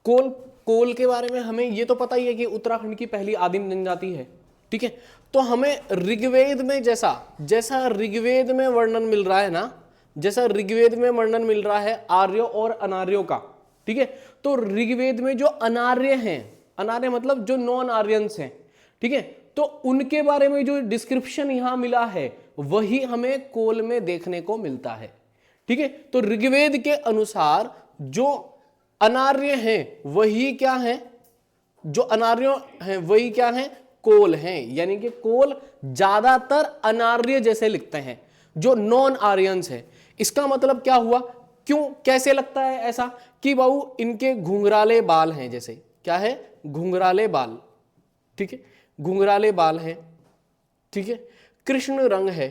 कोल, कोल के बारे में हमें ये तो पता ही है कि उत्तराखंड की पहली आदिम जनजाति है, ठीक है। तो हमें ऋग्वेद में जैसा ऋग्वेद में वर्णन मिल रहा है ना, जैसा ऋग्वेद में वर्णन मिल रहा है आर्यों और अनार्यों का, ठीक है, तो ऋग्वेद में जो अनार्य हैं, अनार्य मतलब जो नॉन आर्यंस हैं, ठीक है, तो उनके बारे में जो डिस्क्रिप्शन यहां मिला है वही हमें कोल में देखने को मिलता है, ठीक है। तो ऋग्वेद के अनुसार जो अनार्य हैं वही क्या है, जो अनार्य हैं वही क्या है, कोल हैं। यानी कि कोल ज्यादातर अनार्य जैसे लिखते हैं, जो नॉन आर्यंस है। इसका मतलब क्या हुआ, क्यों, कैसे लगता है ऐसा कि बाबू इनके घुंघराले बाल हैं, जैसे क्या है, घुंघराले बाल, ठीक है, घुंघराले बाल हैं, ठीक है, कृष्ण रंग है,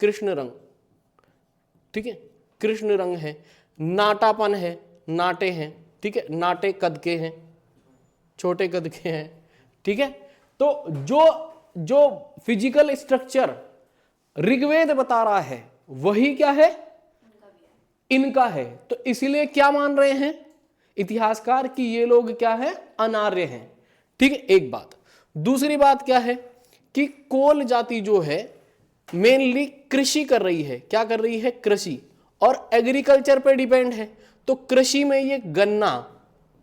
कृष्ण रंग, ठीक है, कृष्ण रंग है, नाटापन है, नाटे हैं, ठीक है, नाटे कद के हैं, छोटे कद के हैं, ठीक है। तो जो फिजिकल स्ट्रक्चर ऋग्वेद बता रहा है वही क्या है, इनका है। तो इसलिए क्या मान रहे हैं इतिहासकार कि ये लोग क्या है, अनार्य हैं, ठीक है, एक बात। दूसरी बात क्या है कि कोल जाति जो है मेनली कृषि कर रही है, क्या कर रही है, कृषि, और एग्रीकल्चर पे डिपेंड है। तो कृषि में ये गन्ना,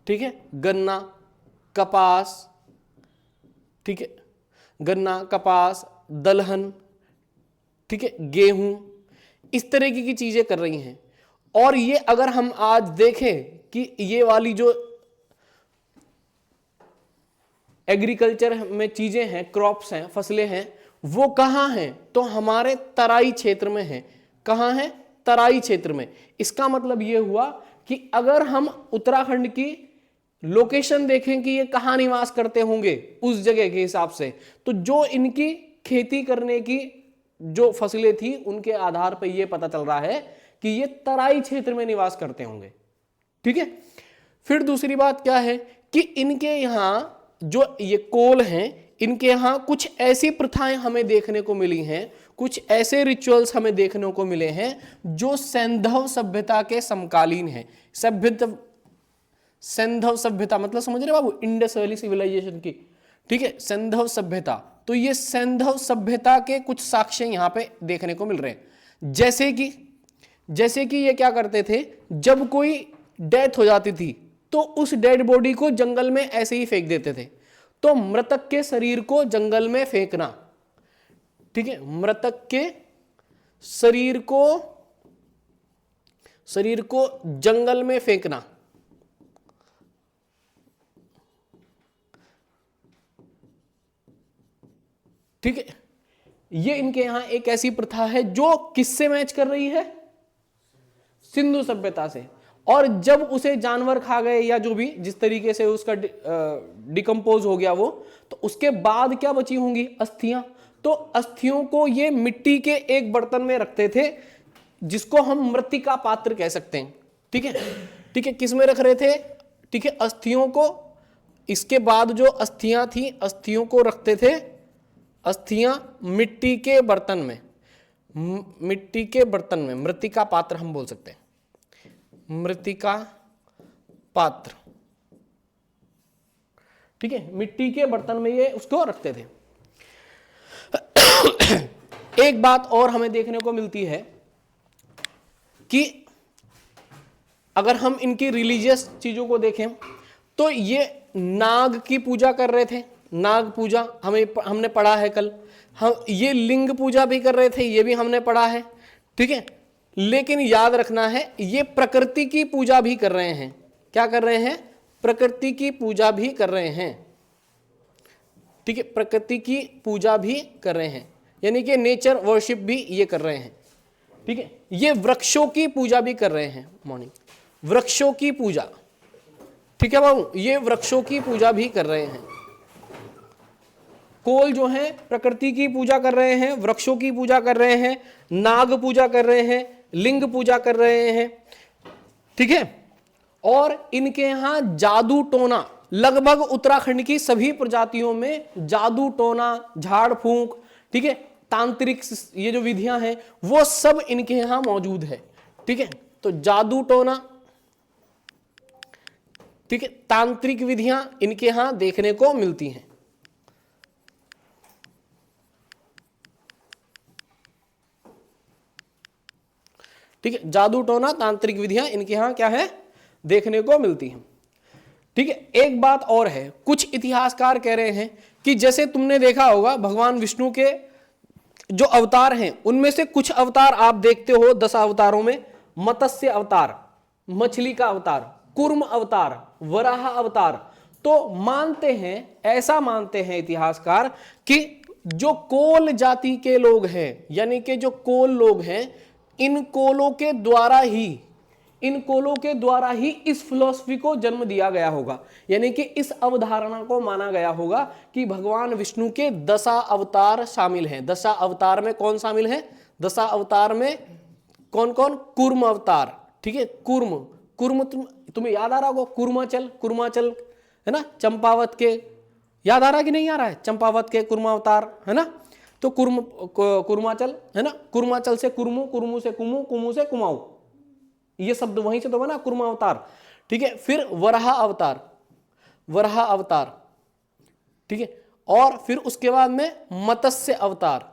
ठीक है, गन्ना, कपास, ठीक है, गन्ना, कपास, दलहन, ठीक है, गेहूं, इस तरह की चीजें कर रही हैं। और ये अगर हम आज देखें कि ये वाली जो एग्रीकल्चर में चीजें हैं, क्रॉप्स हैं, फसलें हैं, वो कहां हैं, तो हमारे तराई क्षेत्र में हैं। कहां हैं, तराई क्षेत्र में। इसका मतलब ये हुआ कि अगर हम उत्तराखंड की लोकेशन देखें कि ये कहां निवास करते होंगे उस जगह के हिसाब से, तो जो इनकी खेती करने की जो फसलें थी उनके आधार पर यह पता चल रहा है कि ये तराई क्षेत्र में निवास करते होंगे, ठीक है। फिर दूसरी बात क्या है कि इनके यहां जो ये कोल हैं, इनके यहां कुछ ऐसी प्रथाएं हमें देखने को मिली हैं, कुछ ऐसे रिचुअल्स हमें देखने को मिले हैं जो सैंधव सभ्यता के समकालीन हैं। सैंधव सभ्यता मतलब समझ रहे बाबू, इंडस वैली सिविलाइजेशन की, ठीक है, सैंधव सभ्यता। तो ये सैंधव सभ्यता के कुछ साक्ष्य यहां पे देखने को मिल रहे हैं। जैसे कि ये क्या करते थे, जब कोई डेथ हो जाती थी तो उस डेड बॉडी को जंगल में ऐसे ही फेंक देते थे। तो मृतक के शरीर को जंगल में फेंकना, ठीक है, मृतक के शरीर को जंगल में फेंकना, ठीक है, ये इनके यहां एक ऐसी प्रथा है जो किससे मैच कर रही है, सिंधु सभ्यता से। और जब उसे जानवर खा गए या जो भी जिस तरीके से उसका डिकम्पोज हो गया वो, तो उसके बाद क्या बची होंगी, अस्थियां। तो अस्थियों को ये मिट्टी के एक बर्तन में रखते थे जिसको हम मृतिका पात्र कह सकते हैं, ठीक है, ठीक है, किस में रख रहे थे, ठीक है, अस्थियों को। इसके बाद जो अस्थियां थी, अस्थियों को रखते थे, अस्थियां मिट्टी के बर्तन में, मिट्टी के बर्तन में, मृतिका पात्र हम बोल सकते हैं, मृतिका पात्र, ठीक है, मिट्टी के बर्तन में ये उसको रखते थे। एक बात और हमें देखने को मिलती है कि अगर हम इनकी रिलीजियस चीजों को देखें तो ये नाग की पूजा कर रहे थे, नाग पूजा हमने पढ़ा है कल। हम ये लिंग पूजा भी कर रहे थे, ये भी हमने पढ़ा है, ठीक है। लेकिन याद रखना है ये प्रकृति की पूजा भी कर रहे हैं। क्या कर रहे हैं, प्रकृति की पूजा भी कर रहे हैं, ठीक है, प्रकृति की पूजा भी कर रहे हैं, यानी कि नेचर वर्शिप भी ये कर रहे हैं, ठीक है। ये वृक्षों की पूजा भी कर रहे हैं, मॉर्निंग, वृक्षों की पूजा, ठीक है बाबू, ये वृक्षों की पूजा भी कर रहे हैं। कोल जो है प्रकृति की पूजा कर रहे हैं, वृक्षों की पूजा कर रहे हैं, नाग पूजा कर रहे हैं, लिंग पूजा कर रहे हैं, ठीक है। और इनके यहां जादू टोना, लगभग उत्तराखंड की सभी प्रजातियों में जादू टोना, झाड़ फूंक, ठीक है, तांत्रिक ये जो विधियां हैं वो सब इनके यहां मौजूद है, ठीक है। तो जादू टोना, ठीक है, तांत्रिक विधियां इनके यहां देखने को मिलती हैं। ठीक है, जादू टोना तांत्रिक विधियां इनके यहां क्या है, देखने को मिलती हैं। ठीक है, एक बात और है, कुछ इतिहासकार कह रहे हैं कि जैसे तुमने देखा होगा भगवान विष्णु के जो अवतार हैं उनमें से कुछ अवतार आप देखते हो 10 अवतारों में, मत्स्य अवतार, मछली का अवतार, कूर्म अवतार, वराह अवतार, तो मानते हैं, ऐसा मानते हैं इतिहासकार कि जो कोल जाति के लोग हैं, यानी कि जो कोल लोग हैं, इन कोलों के द्वारा ही इस फिलॉसफी को जन्म दिया गया होगा, यानी कि इस अवधारणा को माना गया होगा कि भगवान विष्णु के 10 अवतार शामिल हैं। 10 अवतार में कौन शामिल है, 10 अवतार में कौन कौन, कूर्म अवतार, ठीक है, कूर्म तुम्हें याद आ रहा होगा, कुर्माचल है ना, चंपावत के, याद आ रहा है कि नहीं आ रहा है, चंपावत के कुर्मावतार है ना, तो कुर्माचल है ना, कुर्माचल से कुर्मू, कुर्मू से कुमू, कुमू से कुमाऊं, ये शब्द वहीं से तो बना कुर्मावतार। ठीक है, फिर वराह अवतार, ठीक है, और फिर उसके बाद में मत्स्य अवतार।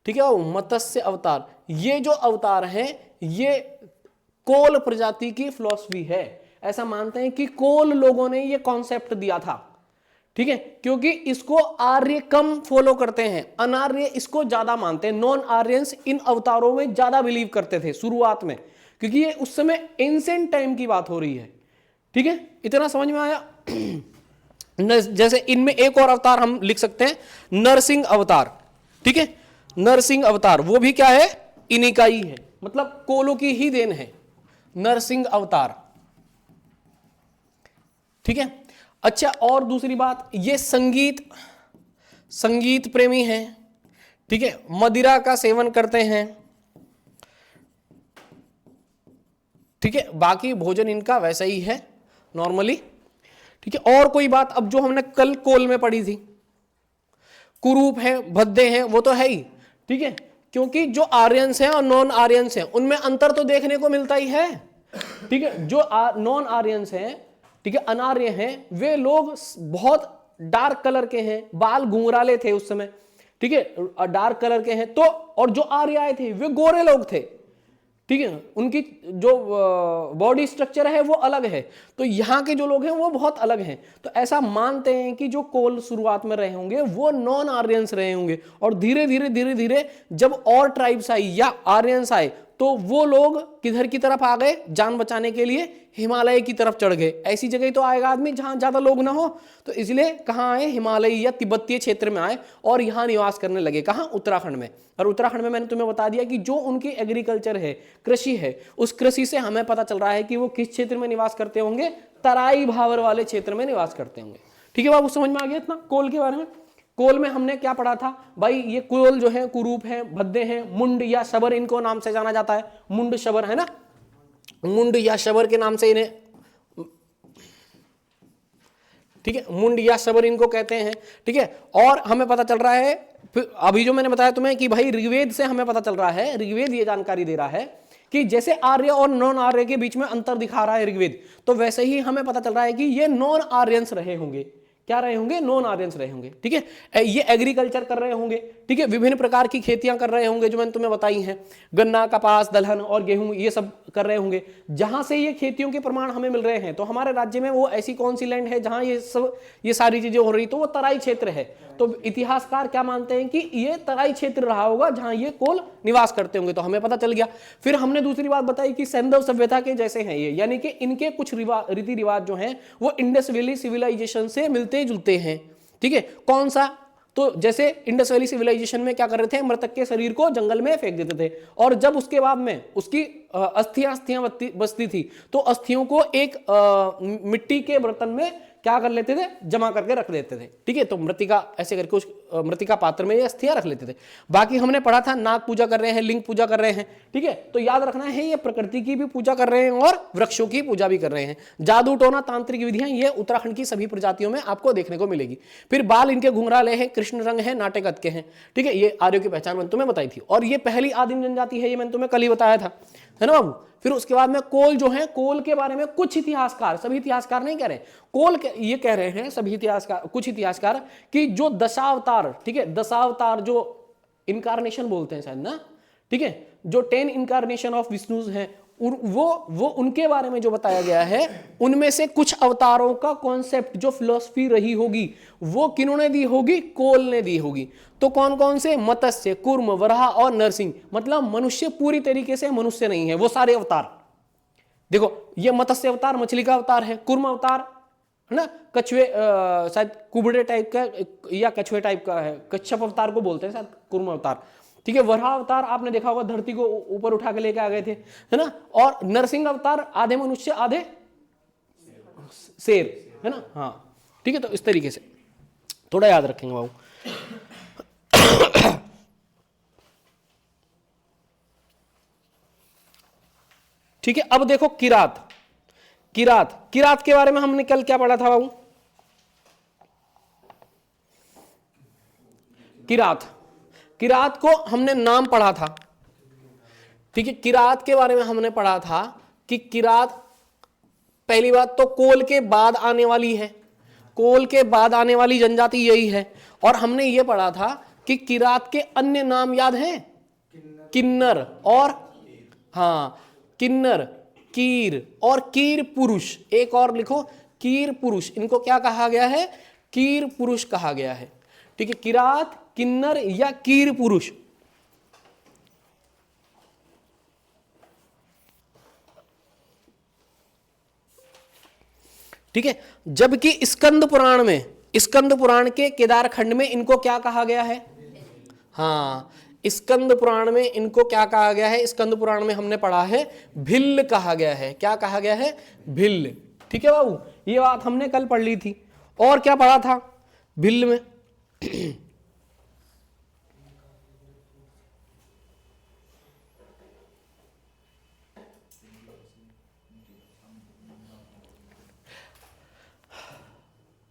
ठीक है, मत्स्य अवतार, ये जो अवतार हैं ये कोल प्रजाति की फिलॉसफी है। ऐसा मानते हैं कि कोल लोगों ने ये कॉन्सेप्ट दिया था। ठीक है, क्योंकि इसको आर्य कम फॉलो करते हैं, अनार्य इसको ज्यादा मानते हैं। नॉन आर्यंस इन अवतारों में ज्यादा बिलीव करते थे शुरुआत में, क्योंकि ये उस समय एंशिएंट टाइम की बात हो रही है। ठीक है, इतना समझ में आया। जैसे इनमें एक और अवतार हम लिख सकते हैं, नरसिंह अवतार। ठीक है, नरसिंह अवतार वो भी क्या है, इन्हीं का ही है, मतलब कोलों की ही देन है, नरसिंह अवतार। ठीक है, अच्छा, और दूसरी बात, ये संगीत प्रेमी हैं। ठीक है, मदिरा का सेवन करते हैं। ठीक है, बाकी भोजन इनका वैसा ही है नॉर्मली। ठीक है, और कोई बात, अब जो हमने कल कोल में पढ़ी थी, कुरूप है, भद्दे हैं, वो तो है ही। ठीक है, क्योंकि जो आर्यंस हैं और नॉन आर्यंस हैं उनमें अंतर तो देखने को मिलता ही है। ठीक है, जो नॉन आर्यंस हैं, ठीक है, अनार्य हैं, वे लोग बहुत डार्क कलर के हैं, बाल घुंघराले थे उस समय। ठीक है, डार्क कलर के हैं, तो और जो आर्य आए थे वे गोरे लोग थे। ठीक है, उनकी जो बॉडी स्ट्रक्चर है वो अलग है, तो यहाँ के जो लोग हैं वो बहुत अलग हैं। तो ऐसा मानते हैं कि जो कोल शुरुआत में रहे होंगे वो नॉन आर्यंस रहे होंगे, और धीरे धीरे जब और ट्राइब्स आई या आर्यंस आए तो वो लोग किधर की तरफ आ गए, जान बचाने के लिए हिमालय की तरफ चढ़ गए। ऐसी जगह तो आएगा आदमी जहां ज्यादा लोग ना हो, तो इसलिए कहाँ आए, हिमालय या तिब्बतीय क्षेत्र में आए और यहाँ निवास करने लगे। कहाँ, उत्तराखंड में। और उत्तराखंड में मैंने तुम्हें बता दिया कि जो उनकी एग्रीकल्चर है, कृषि है, उस कृषि से हमें पता चल रहा है कि वो किस क्षेत्र में निवास करते होंगे, तराई भावर वाले क्षेत्र में निवास करते होंगे। ठीक है बाबू, समझ में आ गया इतना कोल के बारे में। कोल में हमने क्या पढ़ा था भाई, ये कोल जो है कुरूप है, भद्दे हैं, मुंड या शबर इनको नाम से जाना जाता है, मुंड शबर है ना, मुंड या शबर के नाम से इन्हें, ठीक है, मुंड या शबर इनको कहते हैं। ठीक है, और हमें पता चल रहा है अभी जो मैंने बताया तुम्हें कि भाई ऋग्वेद से हमें पता चल रहा है, ऋग्वेद ये जानकारी दे रहा है कि जैसे आर्य और नॉन आर्य के बीच में अंतर दिखा रहा है ऋग्वेद, तो वैसे ही हमें पता चल रहा है कि ये नॉन आर्यंस रहे होंगे। क्या रहे होंगे, नॉन आर्यंस रहे होंगे। ठीक है, ये एग्रीकल्चर कर रहे होंगे। ठीक है, विभिन्न प्रकार की खेतियां कर रहे होंगे जो मैंने तुम्हें बताई हैं, गन्ना, कपास, दलहन और गेहूं, ये सब कर रहे होंगे। जहां से ये खेतियों के प्रमाण हमें मिल रहे हैं, तो हमारे राज्य में वो ऐसी कौन सी लैंड है जहां ये सारी चीजें हो रही, तो वो तराई क्षेत्र है। तो इतिहासकार क्या मानते हैं कि ये तराई क्षेत्र रहा होगा जहां ये कोल निवास करते होंगे, तो हमें पता चल गया। फिर हमने दूसरी बात बताई कि सैंधव सभ्यता के जैसे हैं ये, यानी कि इनके कुछ रीति रिवाज जो हैं वो इंडस वैली सिविलाइजेशन से मिलते जुलते हैं। ठीक है, कौन सा, तो जैसे इंडस वैली सिविलाइजेशन में क्या कर रहे थे, मृतक के शरीर को जंगल में फेंक देते थे, और जब उसके बाद में उसकी अस्थियां बचती थी तो अस्थियों को एक मिट्टी के बर्तन में क्या कर लेते थे, जमा करके रख देते थे। ठीक है, तो मृतिका ऐसे करके उस मृतिका पात्र में ये अस्थियां रख लेते थे। बाकी हमने पढ़ा था नाग पूजा कर रहे हैं, लिंग पूजा कर रहे हैं। ठीक है, तो याद रखना है ये प्रकृति की भी पूजा कर रहे हैं और वृक्षों की पूजा भी कर रहे हैं। जादू टोना तांत्रिक विधियां ये उत्तराखंड की सभी प्रजातियों में आपको देखने को मिलेगी। फिर बाल इनके घुंघराले हैं, कृष्ण रंग है, नाटेकत के हैं। ठीक है, ये आर्यों की पहचान मैंने तुम्हें बताई थी, और ये पहली आदिम जनजाति है, ये मैंने तुम्हें कल ही बताया था। है ना बाबू। फिर उसके बाद में कोल जो है, कोल के बारे में कुछ इतिहासकार, सभी इतिहासकार नहीं कह रहे, ये कह रहे हैं सभी इतिहासकार, कुछ इतिहासकार, कि जो दशावतार, ठीक है, दशावतार जो इनकारनेशन बोलते हैं शायद ना, ठीक है, जो 10 इनकारनेशन ऑफ विष्णु हैं, वो उनके बारे में जो बताया गया है, उनमें से कुछ अवतारों का कॉन्सेप्ट जो फिलॉसफी रही होगी वो किन्होंने दी होगी, कोल ने दी होगी। तो कौन कौन से, मत्स्य, कूर्म, वराह और नरसिंह, मतलब मनुष्य पूरी तरीके से मनुष्य नहीं है, वो सारे अवतार। देखो ये मत्स्य अवतार मछली का अवतार है, कूर्म अवतार है ना, कछुए शायद कुबड़े टाइप का या कछुए टाइप का है, कच्छप अवतार को बोलते हैं शायद कूर्म अवतार, ठीक है। वराह अवतार आपने देखा होगा, धरती को ऊपर उठा के लेके आ गए थे, है ना। और नरसिंह अवतार आधे मनुष्य आधे शेर, है ना, हाँ ठीक है। तो इस तरीके से थोड़ा याद रखेंगे बाबू। ठीक है, अब देखो किरात, किरात के बारे में हमने कल क्या पढ़ा था बाबू? किरात को हमने नाम पढ़ा था, ठीक है। किरात के बारे में हमने पढ़ा था कि किरात पहली बात तो कोल के बाद आने वाली है, कोल के बाद आने वाली जनजाति यही है। और हमने ये पढ़ा था कि किरात के अन्य नाम याद हैं, किन्नर और, हाँ किन्नर, कीर और कीर पुरुष, एक और लिखो कीर पुरुष, इनको क्या कहा गया है? कीर पुरुष कहा गया है, ठीक है। किरात, किन्नर या कीर पुरुष। ठीक है, जबकि स्कंद पुराण के केदार खंड में इनको क्या कहा गया है? हाँ, स्कंद पुराण में इनको क्या कहा गया है? स्कंद पुराण में हमने पढ़ा है भिल्ल कहा गया है। क्या कहा गया है? भिल्ल। ठीक है बाबू, ये बात हमने कल पढ़ ली थी। और क्या पढ़ा था भिल्ल में?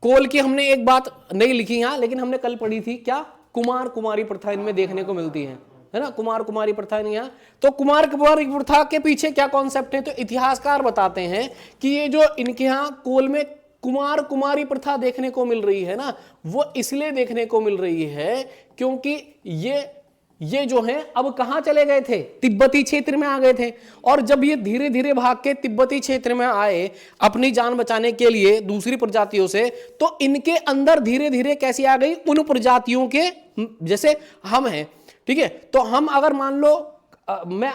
कोल की हमने एक बात नहीं लिखी यहां, लेकिन हमने कल पढ़ी थी, क्या? कुमार कुमारी प्रथा इनमें देखने को मिलती है ना, कुमार कुमारी प्रथा यहाँ। तो कुमार कुमारी प्रथा के पीछे क्या कॉन्सेप्ट है? तो इतिहासकार बताते हैं कि ये जो इनके यहाँ कोल में कुमार कुमारी प्रथा देखने को मिल रही है ना, वो इसलिए देखने को मिल रही है क्योंकि ये जो हैं अब कहां चले गए थे? तिब्बती क्षेत्र में आ गए थे। और जब ये धीरे धीरे भाग के तिब्बती क्षेत्र में आए अपनी जान बचाने के लिए दूसरी प्रजातियों से, तो इनके अंदर धीरे धीरे कैसी आ गई? उन प्रजातियों के जैसे हम हैं, ठीक है। तो हम अगर मान लो मैं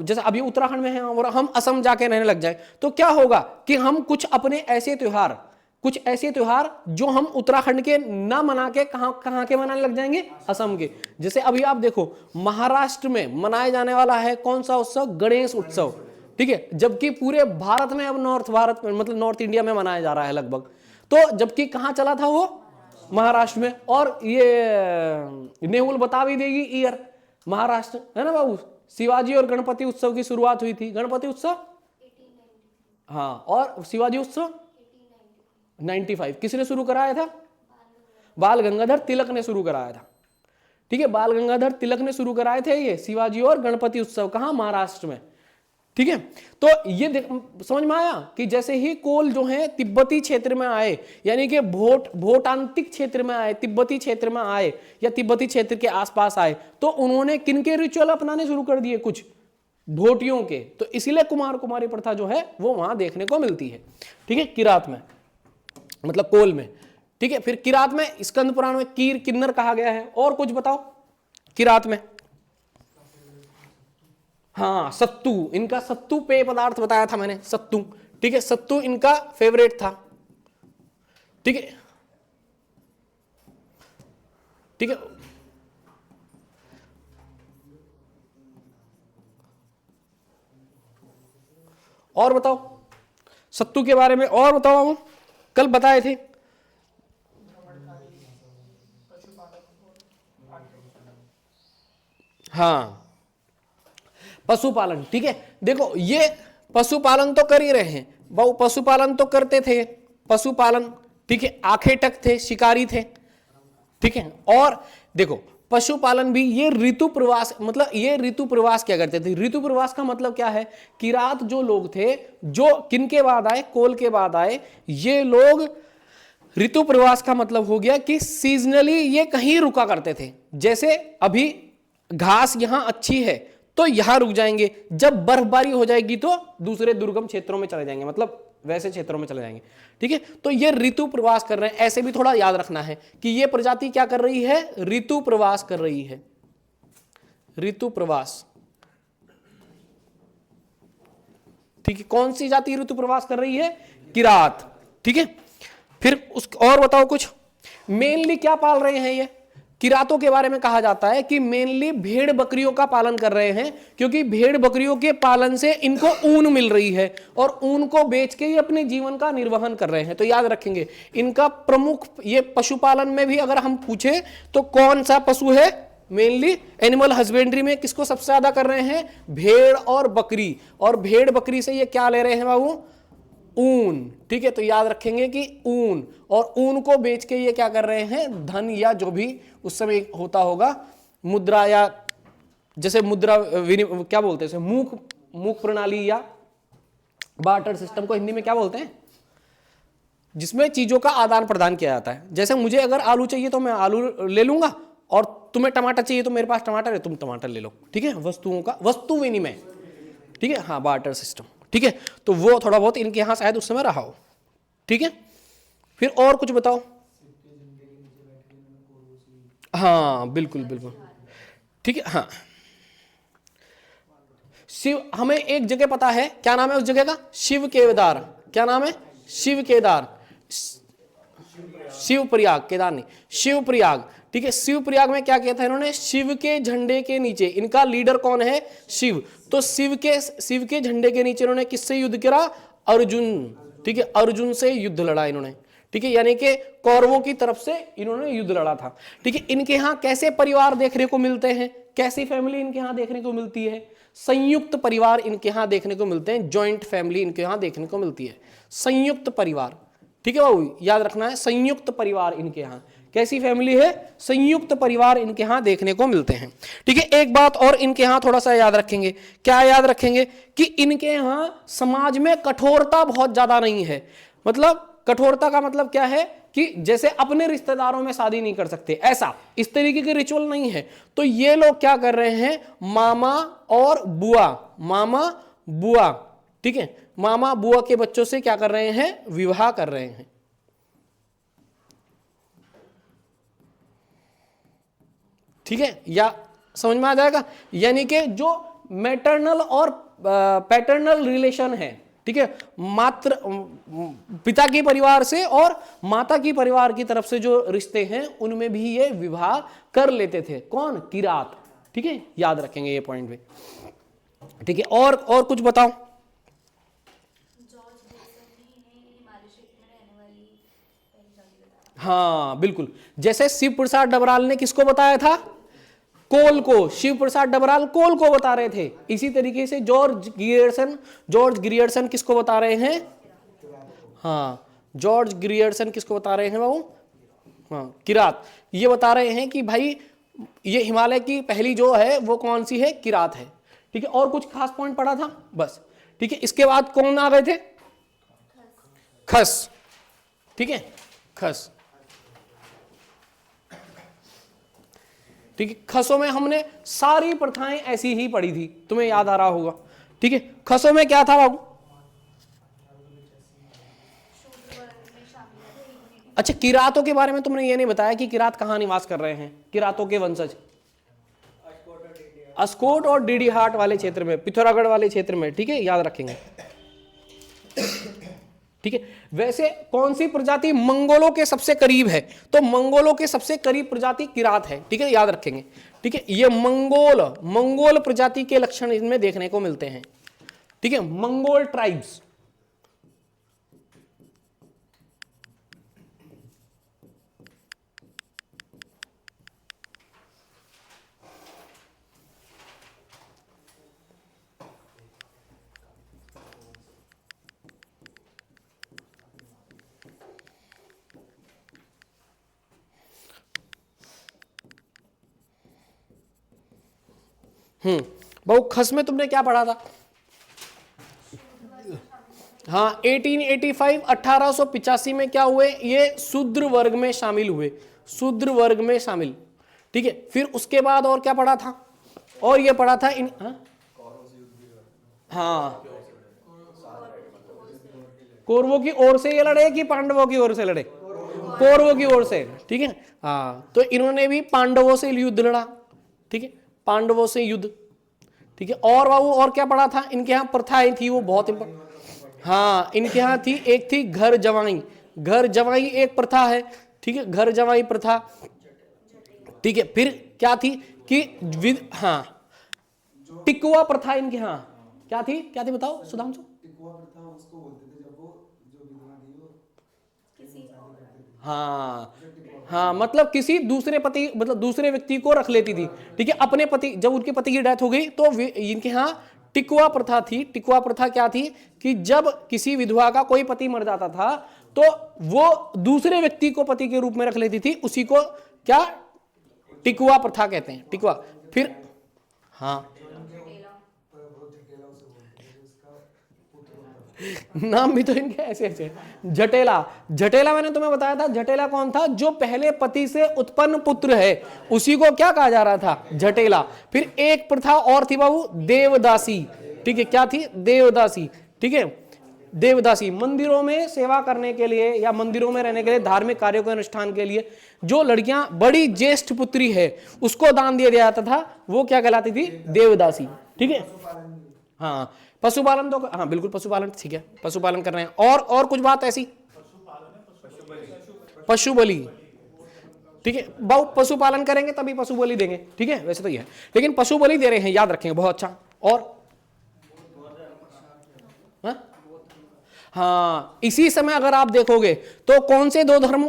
जैसे अभी उत्तराखंड में हैं और हम असम जाके रहने लग जाए, तो क्या होगा कि हम कुछ अपने ऐसे त्योहार जो हम उत्तराखंड के ना मना के कहां के मनाने लग जाएंगे? असम के। जैसे अभी आप देखो महाराष्ट्र में मनाया जाने वाला है कौन सा उत्सव? गणेश उत्सव, ठीक है। जबकि पूरे भारत में अब नॉर्थ भारत में मतलब नॉर्थ इंडिया में मनाया जा रहा है लगभग। तो जबकि कहां चला था वो? महाराष्ट्र में। और ये नेहुल बता भी देगी ईयर, महाराष्ट्र है ना बाबू। शिवाजी और गणपति उत्सव की शुरुआत हुई थी। गणपति उत्सव 1892, हाँ, और शिवाजी उत्सव 95। किसने शुरू कराया था? बाल गंगाधर तिलक ने शुरू कराया था, ठीक है। बाल गंगाधर तिलक ने शुरू कराए थे ये शिवाजी और गणपति उत्सव। कहां? महाराष्ट्र में, ठीक है। तो ये समझ में आया कि जैसे ही कोल जो है तिब्बती क्षेत्र में आए, यानी कि भोटांतिक क्षेत्र में आए, तिब्बती क्षेत्र में आए या तिब्बती क्षेत्र के आसपास आए, तो उन्होंने किनके रिचुअल अपनाने शुरू कर दिए? कुछ भोटियों के। तो इसीलिए कुमार कुमारी प्रथा जो है वो वहां देखने को मिलती है, ठीक है, किरात में, मतलब कोल में, ठीक है। फिर किरात में स्कंद पुराण में कीर किन्नर कहा गया है। और कुछ बताओ किरात में? हाँ, सत्तू, इनका सत्तू पेय पदार्थ बताया था मैंने, सत्तू, ठीक है। सत्तू इनका फेवरेट था, ठीक है, ठीक है। और बताओ सत्तू के बारे में, और बताओ, कल बताए थे। हाँ, पशुपालन, ठीक है। देखो ये पशुपालन तो कर ही रहे हैं बहु, पशुपालन तो करते थे, पशुपालन, ठीक है। आखेटक थे, शिकारी थे, ठीक है। और देखो पशुपालन भी, ये ऋतु प्रवास, मतलब ये ऋतु प्रवास क्या करते थे? ऋतु प्रवास का मतलब क्या है? किरात जो लोग थे, जो किनके बाद आए? कोल के बाद आए, ये लोग ऋतु प्रवास का मतलब हो गया कि सीजनली ये कहीं रुका करते थे। जैसे अभी घास यहां अच्छी है तो यहां रुक जाएंगे, जब बर्फबारी हो जाएगी तो दूसरे दुर्गम क्षेत्रों में चले जाएंगे, मतलब वैसे क्षेत्रों में चले जाएंगे। ठीक है, तो ये ऋतु प्रवास कर रहे हैं। ऐसे भी थोड़ा याद रखना है कि ये प्रजाति क्या कर रही है? ऋतु प्रवास कर रही है, ऋतु प्रवास। ठीक है, कौन सी जाति ऋतु प्रवास कर रही है? किरात। ठीक है, फिर उस और बताओ कुछ, मेनली क्या पाल रहे हैं ये? किरातों के बारे में कहा जाता है कि मेनली भेड़ बकरियों का पालन कर रहे हैं, क्योंकि भेड़ बकरियों के पालन से इनको ऊन मिल रही है और ऊन को बेच के ये अपने जीवन का निर्वहन कर रहे हैं। तो याद रखेंगे इनका प्रमुख, ये पशुपालन में भी अगर हम पूछे तो कौन सा पशु है? मेनली एनिमल हस्बेंड्री में किसको सबसे ज्यादा कर रहे हैं? भेड़ और बकरी। और भेड़ बकरी से ये क्या ले रहे हैं बाबू? ऊन। ठीक है, तो याद रखेंगे कि ऊन, और ऊन को बेच के ये क्या कर रहे हैं? धन या जो भी उस समय होता होगा मुद्रा, या जैसे मुद्रा क्या बोलते हैं, मूक प्रणाली या बार्टर सिस्टम को हिंदी में क्या बोलते हैं? जिसमें चीजों का आदान प्रदान किया जाता है। जैसे मुझे अगर आलू चाहिए तो मैं आलू ले लूंगा, और तुम्हें टमाटर चाहिए तो मेरे पास टमाटर है, तुम टमाटर ले लो। ठीक है, वस्तुओं का वस्तु विनिमय। ठीक है, हाँ, बार्टर सिस्टम। ठीक है, तो वो थोड़ा बहुत इनके यहां शायद उस समय रहा हो। ठीक है, फिर और कुछ बताओ। हाँ बिल्कुल बिल्कुल, ठीक है। हाँ, शिव, हमें एक जगह पता है, क्या नाम है उस जगह का? शिव केदार। क्या नाम है? शिव केदार, शिव प्रयाग, केदार नहीं, शिव प्रयाग। ठीक है, शिव प्रयाग में क्या किया था इन्होंने? शिव के झंडे के नीचे, इनका लीडर कौन है? शिव। तो शिव के झंडे के नीचे इन्होंने किससे युद्ध करा? अर्जुन। ठीक है, अर्जुन से युद्ध लड़ा इन्होंने। ठीक है, यानी कि कौरवों की तरफ से इन्होंने युद्ध लड़ा था। ठीक है, इनके यहाँ कैसे परिवार देखने को मिलते हैं? कैसी फैमिली इनके यहाँ देखने को मिलती है? संयुक्त परिवार इनके यहाँ देखने को मिलते हैं, ज्वाइंट फैमिली इनके यहाँ देखने को मिलती है, संयुक्त परिवार। ठीक है बाबू, याद रखना है, संयुक्त परिवार इनके यहाँ। कैसी फैमिली है? संयुक्त परिवार इनके यहाँ देखने को मिलते हैं। ठीक है, एक बात और इनके यहाँ थोड़ा सा याद रखेंगे। क्या याद रखेंगे? कि इनके यहाँ समाज में कठोरता बहुत ज्यादा नहीं है। मतलब कठोरता का मतलब क्या है? कि जैसे अपने रिश्तेदारों में शादी नहीं कर सकते, ऐसा इस तरीके के रिचुअल नहीं है। तो ये लोग क्या कर रहे हैं? मामा और बुआ, मामा बुआ, ठीक है, मामा बुआ के बच्चों से क्या कर रहे हैं? विवाह कर रहे हैं। ठीक है, या समझ में आ जाएगा? यानी कि जो मैटरनल और पैटर्नल रिलेशन है, ठीक है, मात्र पिता के परिवार से और माता की परिवार की तरफ से जो रिश्ते हैं उनमें भी ये विवाह कर लेते थे। कौन? किरात। ठीक है, याद रखेंगे ये पॉइंट भी। ठीक है, और कुछ बताओ। हाँ बिल्कुल, जैसे शिव प्रसाद डबराल ने किसको बताया था? कोल को। शिव प्रसाद डबराल कोल को बता रहे थे। इसी तरीके से जॉर्ज ग्रियर्सन किसको बता रहे हैं? हाँ, जॉर्ज ग्रियर्सन किसको बता रहे हैं बाबू? हाँ, किरात। ये बता रहे हैं कि भाई ये हिमालय की पहली जो है वो कौन सी है? किरात है। ठीक है, और कुछ खास पॉइंट पढ़ा था बस। ठीक है, इसके बाद कौन आ गए थे? खस। ठीक है, खस। ठीक है, खसों में हमने सारी प्रथाएं ऐसी ही पढ़ी थी, तुम्हें याद आ रहा होगा। ठीक है, खसों में क्या था बाबू? अच्छा, किरातों के बारे में तुमने ये नहीं बताया कि किरात कहां निवास कर रहे हैं? किरातों के वंशज अस्कोट और डीडी हाट वाले क्षेत्र में, पिथौरागढ़ वाले क्षेत्र में। ठीक है, याद रखेंगे। ठीक है, वैसे कौन सी प्रजाति मंगोलों के सबसे करीब है? तो मंगोलों के सबसे करीब प्रजाति किरात है। ठीक है, याद रखेंगे। ठीक है, ये मंगोल प्रजाति के लक्षण इनमें देखने को मिलते हैं। ठीक है, मंगोल ट्राइब्स। बहु खस में तुमने क्या पढ़ा था? हाँ 1885 1885 में क्या हुए? ये शूद्र वर्ग में शामिल हुए, शूद्र वर्ग में शामिल। ठीक है, फिर उसके बाद और क्या पढ़ा था? और ये पढ़ा था इन हाँ कौरवों की ओर से ये लड़े कि पांडवों की ओर से लड़े? कौरवों की ओर से। ठीक है, हाँ तो इन्होंने भी पांडवों से युद्ध लड़ा। ठीक है, पांडवों से युद्ध। ठीक है, और बाबू और क्या पढ़ा था? इनके यहाँ प्रथाएं थी, वो बहुत इंपॉर्टेंट। हाँ इनके यहाँ थी, एक थी घर जवाई। घर जवाई एक प्रथा है। ठीक है, घर जवाई प्रथा। ठीक है, फिर क्या थी कि हाँ टिकुआ प्रथा इनके यहाँ क्या थी? क्या थी बताओ सुधांशु? टिकुआ प्रथा उसको बोलते थे जब वो जो विधवा थी वो हाँ हाँ, मतलब किसी दूसरे पति, मतलब दूसरे व्यक्ति को रख लेती थी। ठीक है, अपने पति, जब उनके पति की डेथ हो गई तो इनके यहाँ टिकुआ प्रथा थी। टिकुआ प्रथा क्या थी कि जब किसी विधवा का कोई पति मर जाता था तो वो दूसरे व्यक्ति को पति के रूप में रख लेती थी, उसी को क्या टिकुआ प्रथा कहते हैं, टिकुआ। फिर हाँ नाम भी तो इनके ऐसे ऐसे। जटेला, जटेला मैंने तुम्हें बताया था, जटेला कौन था? जो पहले पति से उत्पन्न पुत्र है उसी को क्या कहा जा रहा था? जटेला। फिर एक प्रथा और थी बाबू, देवदासी। ठीक है, क्या थी? देवदासी। ठीक है, देवदासी मंदिरों में सेवा करने के लिए या मंदिरों में रहने के लिए, धार्मिक कार्यों के अनुष्ठान के लिए जो लड़कियां बड़ी ज्येष्ठ पुत्री है उसको दान दिया जाता था, वो क्या कहलाती थी? देवदासी। ठीक है, हाँ पशुपालन तो हाँ बिल्कुल पशुपालन, ठीक है पशुपालन कर रहे हैं। और कुछ बात ऐसी? पशु बलि। ठीक है, बहुत पशुपालन करेंगे तभी पशु बलि देंगे। ठीक है, वैसे तो ये है, लेकिन पशु बलि दे रहे हैं, याद रखेंगे, बहुत अच्छा। और हाँ इसी समय अगर आप देखोगे तो कौन से दो धर्म?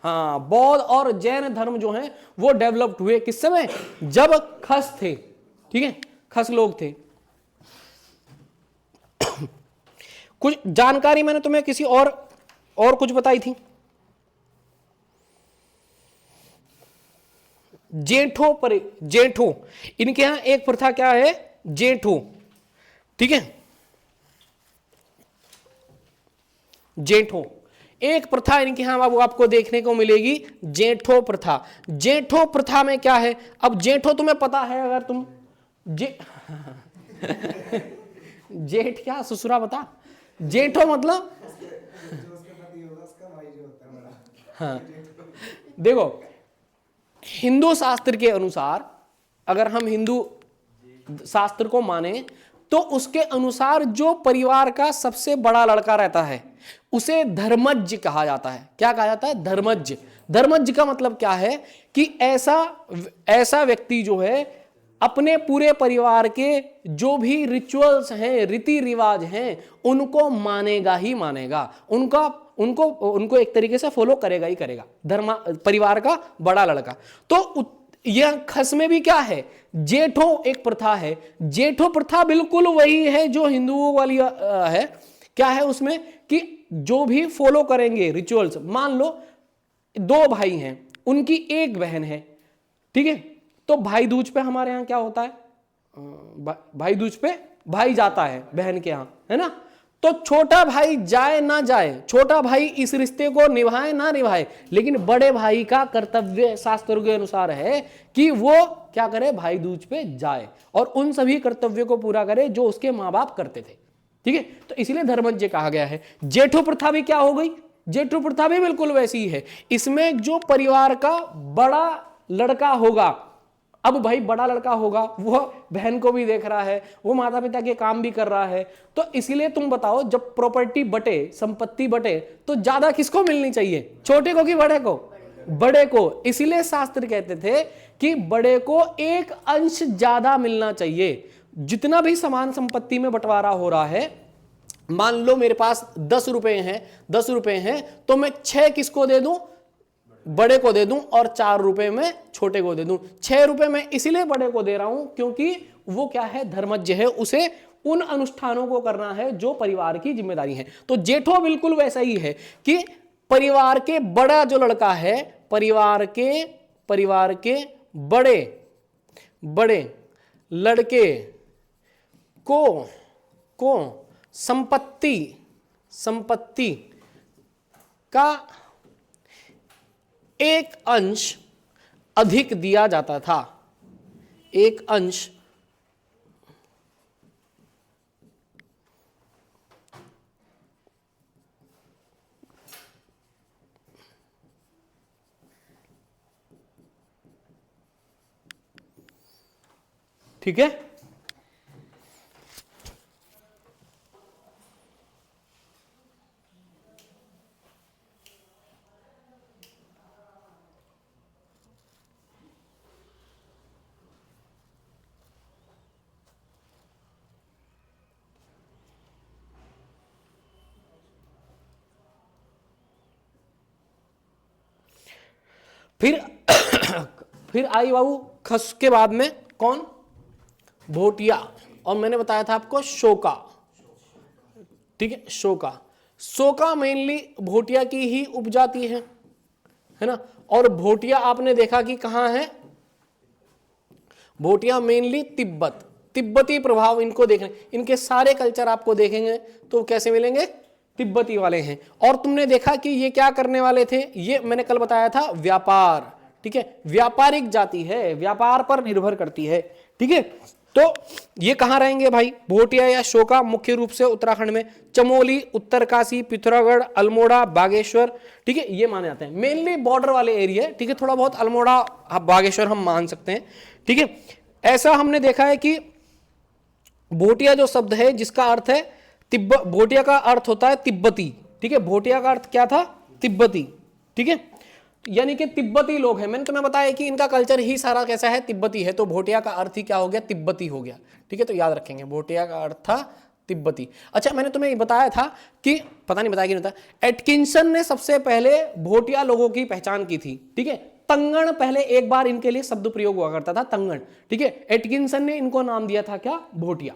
हाँ बौद्ध और जैन धर्म जो हैं वो डेवलप्ड हुए किस समय? जब खस थे। ठीक है, खस लोग थे। कुछ जानकारी मैंने तुम्हें किसी और कुछ बताई थी? जेठो पर जेठो, इनके यहां एक प्रथा क्या है? जेठो। ठीक है, जेठो एक प्रथा इनके यहां बाबू आपको देखने को मिलेगी, जेठो प्रथा। जेठो प्रथा में क्या है? अब जेठो तुम्हें पता है, अगर तुम जेठ क्या ससुरा बता? जेठो मतलब हाँ देखो हिंदू शास्त्र के अनुसार, अगर हम हिंदू शास्त्र को माने तो उसके अनुसार जो परिवार का सबसे बड़ा लड़का रहता है उसे धर्मज्ञ कहा जाता है। क्या कहा जाता है? धर्मज्ञ। धर्मज्ञ का मतलब क्या है कि ऐसा व्यक्ति जो है अपने पूरे परिवार के जो भी रिचुअल्स हैं, रीति रिवाज हैं, उनको मानेगा ही मानेगा, उनको एक तरीके से फॉलो करेगा ही करेगा, परिवार का बड़ा लड़का। तो यह खस में भी क्या है? जेठो एक प्रथा है। जेठो प्रथा बिल्कुल वही है जो हिंदुओं वाली है। क्या है उसमें कि जो भी फॉलो करेंगे रिचुअल्स, मान लो दो भाई हैं, उनकी एक बहन है। ठीक है, तो भाई दूज पे हमारे यहाँ क्या होता है? भाई दूज पे भाई जाता है बहन के यहाँ, है ना? तो छोटा भाई जाए ना जाए, छोटा भाई इस रिश्ते को निभाए ना निभाए, लेकिन बड़े भाई का कर्तव्य शास्त्रों के अनुसार है कि वो क्या करे? भाई दूज पे जाए और उन सभी कर्तव्यों को पूरा करे जो उसके माँ बाप करते थे। ठीक है, तो इसलिए धर्मज्ञ कहा गया है। जेठो प्रथा भी क्या हो गई? जेठो प्रथा भी बिल्कुल वैसी ही है। इसमें जो परिवार का बड़ा लड़का होगा, अब भाई बड़ा लड़का होगा, वो बहन को भी देख रहा है, वो माता पिता के काम भी कर रहा है, तो इसलिए तुम बताओ जब प्रॉपर्टी बटे, संपत्ति बटे, तो ज्यादा किसको मिलनी चाहिए? छोटे को कि बड़े को? बड़े को। इसलिए शास्त्र कहते थे कि बड़े को एक अंश ज्यादा मिलना चाहिए। जितना भी समान संपत्ति में बंटवारा हो रहा है, मान लो मेरे पास 10 रुपए हैं, तो मैं 6 किसको दे दूं? बड़े को दे दूं, और 4 रुपए में छोटे को दे दूं। 6 रुपए में इसलिए बड़े को दे रहा हूं क्योंकि वो क्या है? धर्मज्ञ है, उसे उन अनुष्ठानों को करना है जो परिवार की जिम्मेदारी है। तो जेठो बिल्कुल वैसा ही है कि परिवार के बड़ा जो लड़का है, परिवार के बड़े लड़के को संपत्ति का एक अंश अधिक दिया जाता था। एक अंश ठीक है। फिर आई बाबू खस के बाद में कौन? भोटिया। और मैंने बताया था आपको शोका, ठीक है, शोका मेनली भोटिया की ही उपजाति है ना। और भोटिया आपने देखा कि कहां है? भोटिया मेनली तिब्बती प्रभाव इनको देखने, इनके सारे कल्चर आपको देखेंगे तो कैसे मिलेंगे? तिब्बती वाले हैं। और तुमने देखा कि ये क्या करने वाले थे? ये मैंने कल बताया था व्यापार, ठीक है, व्यापारिक जाति है, व्यापार पर निर्भर करती है, ठीक है। तो ये कहां रहेंगे भाई? भोटिया या शोका मुख्य रूप से उत्तराखंड में चमोली, उत्तरकाशी, पिथौरागढ़, अल्मोड़ा, बागेश्वर, ठीक है, ये माने जाते हैं। मेनली बॉर्डर वाले एरिया, ठीक है, थोड़ा बहुत अल्मोड़ा बागेश्वर हम मान सकते हैं, ठीक है। ऐसा हमने देखा है कि भोटिया जो शब्द है जिसका अर्थ है भोटिया का अर्थ होता है तिब्बती, ठीक है। भोटिया का अर्थ क्या था? तिब्बती, ठीक है, यानी कि तिब्बती लोग हैं। मैंने तुम्हें बताया कि इनका कल्चर ही सारा कैसा है? तिब्बती है। तो भोटिया का अर्थ ही क्या हो गया? तिब्बती हो गया, ठीक है। तो याद रखेंगे भोटिया का अर्थ था तिब्बती। अच्छा, मैंने तुम्हें बताया था कि पता नहीं बताया कि नहीं था, एटकिंसन ने सबसे पहले भोटिया लोगों की पहचान की थी, ठीक है। तंगण पहले एक बार इनके लिए शब्द प्रयोग हुआ करता था, तंगण, ठीक है। एटकिंसन ने इनको नाम दिया था क्या? भोटिया,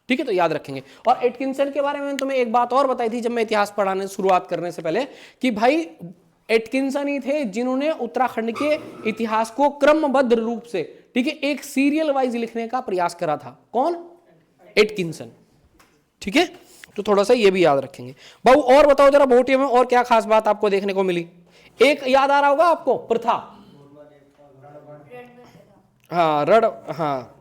ठीक है। तो याद रखेंगे। और एटकिंसन के बारे में तुम्हें एक बात और बताई थी जब मैं इतिहास पढ़ाने शुरुआत करने से पहले, कि भाई एटकिंसन ही थे जिन्होंने उत्तराखंड के इतिहास को क्रमबद्ध रूप से, ठीक है, एक सीरियल वाइज लिखने का प्रयास करा था। कौन? एटकिंसन, ठीक है। तो थोड़ा सा ये भी याद रखेंगे। बाबू और बताओ जरा, भोटिया में और क्या खास बात आपको देखने को मिली? एक याद आ रहा होगा आपको, प्रथा, हाँ, रड़, हाँ